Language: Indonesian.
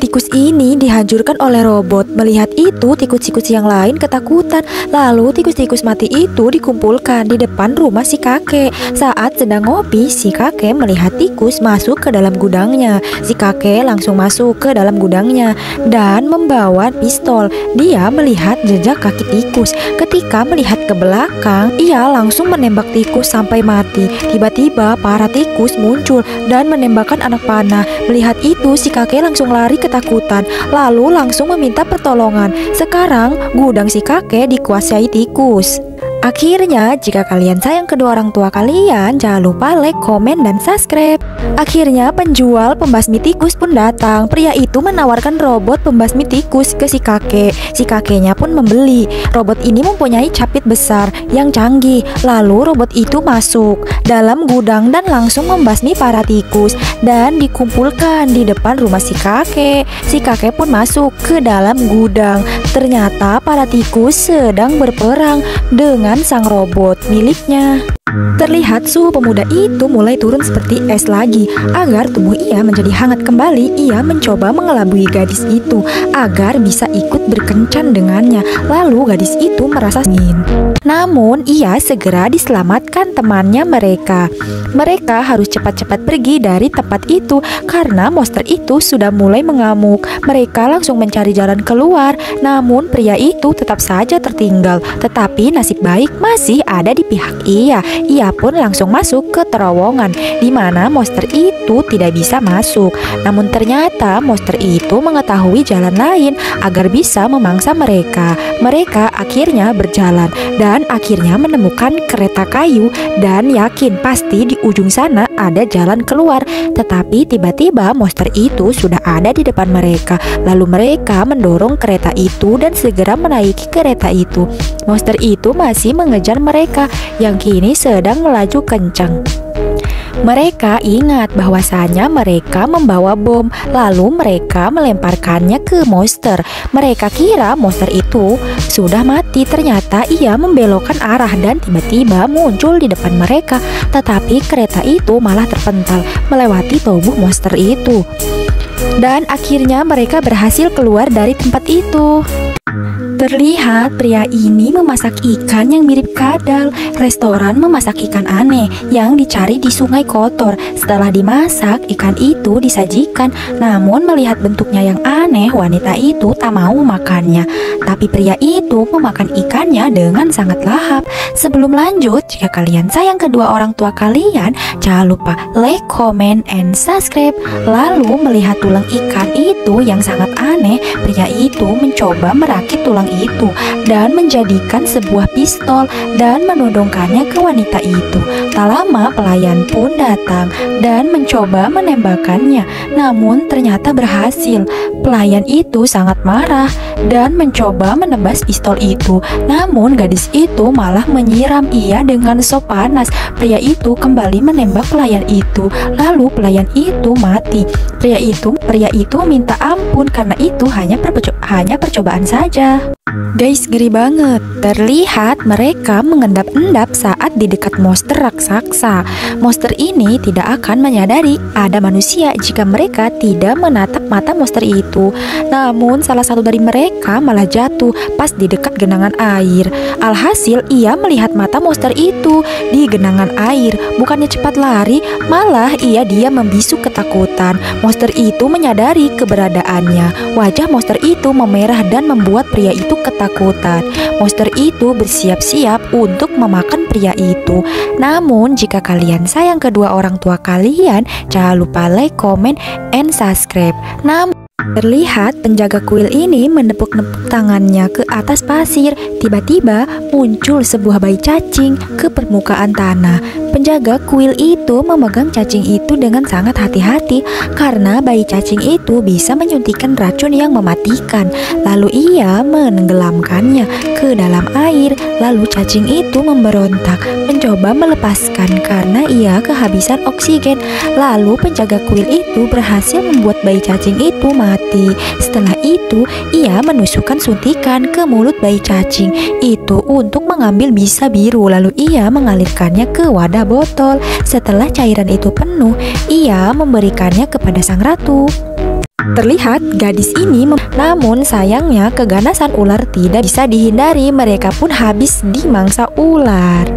Tikus ini dihancurkan oleh robot. Melihat itu, tikus-tikus yang lain ketakutan. Lalu tikus-tikus mati itu dikumpulkan di depan rumah si kakek. Saat sedang ngopi, si kakek melihat tikus masuk ke dalam gudangnya. Si kakek langsung masuk ke dalam gudangnya dan membawa pistol. Dia melihat jejak kaki tikus. Ketika melihat ke belakang, ia langsung menembak tikus sampai mati. Tiba-tiba para tikus muncul dan menembakkan anak panah. Melihat itu, si kakek langsung lari ketakutan, lalu langsung meminta pertolongan. Sekarang gudang si kakek dikuasai tikus. Akhirnya, jika kalian sayang kedua orang tua kalian, jangan lupa like, komen, dan subscribe. Akhirnya penjual pembasmi tikus pun datang. Pria itu menawarkan robot pembasmi tikus ke si kakek. Si kakeknya pun membeli. Robot ini mempunyai capit besar yang canggih. Lalu robot itu masuk dalam gudang dan langsung membasmi para tikus dan dikumpulkan di depan rumah si kakek. Si kakek pun masuk ke dalam gudang. Ternyata para tikus sedang berperang dengan sang robot miliknya. Terlihat suhu pemuda itu mulai turun seperti es lagi. Agar tubuh ia menjadi hangat kembali, ia mencoba mengelabui gadis itu agar bisa ikut berkencan dengannya. Lalu gadis itu merasa ingin. Namun ia segera diselamatkan temannya mereka. Mereka harus cepat-cepat pergi dari tempat itu karena monster itu sudah mulai mengamuk. Mereka langsung mencari jalan keluar. Namun pria itu tetap saja tertinggal. Tetapi nasib baik masih ada di pihak ia. Ia pun langsung masuk ke terowongan di mana monster itu tidak bisa masuk. Namun ternyata monster itu mengetahui jalan lain agar bisa memangsa mereka. Mereka akhirnya berjalan dan akhirnya menemukan kereta kayu dan yakin pasti di ujung sana ada jalan keluar. Tetapi tiba-tiba monster itu sudah ada di depan mereka. Lalu mereka mendorong kereta itu dan segera menaiki kereta itu. Monster itu masih mengejar mereka yang kini sedang melaju kencang. Mereka ingat bahwasanya mereka membawa bom, lalu mereka melemparkannya ke monster. Mereka kira monster itu sudah mati, ternyata ia membelokkan arah dan tiba-tiba muncul di depan mereka. Tetapi kereta itu malah terpental melewati tubuh monster itu. Dan akhirnya mereka berhasil keluar dari tempat itu. Terlihat pria ini memasak ikan yang mirip kadal. Restoran memasak ikan aneh yang dicari di sungai kotor. Setelah dimasak, ikan itu disajikan. Namun melihat bentuknya yang aneh, wanita itu tak mau makannya. Tapi pria itu memakan ikannya dengan sangat lahap. Sebelum lanjut, jika kalian sayang kedua orang tua kalian, jangan lupa like, comment, and subscribe. Lalu melihat tulang ikan itu yang sangat aneh, pria itu mencoba merakit tulang itu dan menjadikan sebuah pistol dan menodongkannya ke wanita itu. Tak lama pelayan pun datang dan mencoba menembakkannya, namun ternyata berhasil. Pelayan itu sangat marah dan mencoba menebas pistol itu, namun gadis itu malah menyiram ia dengan sop panas. Pria itu kembali menembak pelayan itu, lalu pelayan itu mati. Pria itu minta ampun karena itu hanya percobaan saja. Guys, ngeri banget. Terlihat mereka mengendap-endap saat di dekat monster raksasa. Monster ini tidak akan menyadari ada manusia jika mereka tidak menatap mata monster itu. Namun salah satu dari mereka malah jatuh pas di dekat genangan air. Alhasil ia melihat mata monster itu di genangan air. Bukannya cepat lari, malah ia diam membisu ketakutan. Monster itu menyadari keberadaannya. Wajah monster itu memerah dan membuat pria itu ketakutan. Monster itu bersiap-siap untuk memakan pria itu. Namun jika kalian sayang kedua orang tua kalian, jangan lupa like, comment, and subscribe. Namun terlihat penjaga kuil ini menepuk-nepuk tangannya ke atas pasir. Tiba-tiba muncul sebuah bayi cacing ke permukaan tanah. Penjaga kuil itu memegang cacing itu dengan sangat hati-hati karena bayi cacing itu bisa menyuntikkan racun yang mematikan. Lalu ia menenggelamkannya ke dalam air. Lalu cacing itu memberontak, mencoba melepaskan karena ia kehabisan oksigen. Lalu penjaga kuil itu berhasil membuat bayi cacing itu mati. Setelah itu ia menusukkan suntikan ke mulut bayi cacing itu untuk mengambil bisa biru. Lalu ia mengalirkannya ke wadah botol. Setelah cairan itu penuh, ia memberikannya kepada sang ratu. Terlihat gadis ini namun sayangnya keganasan ular tidak bisa dihindari, mereka pun habis dimangsa ular.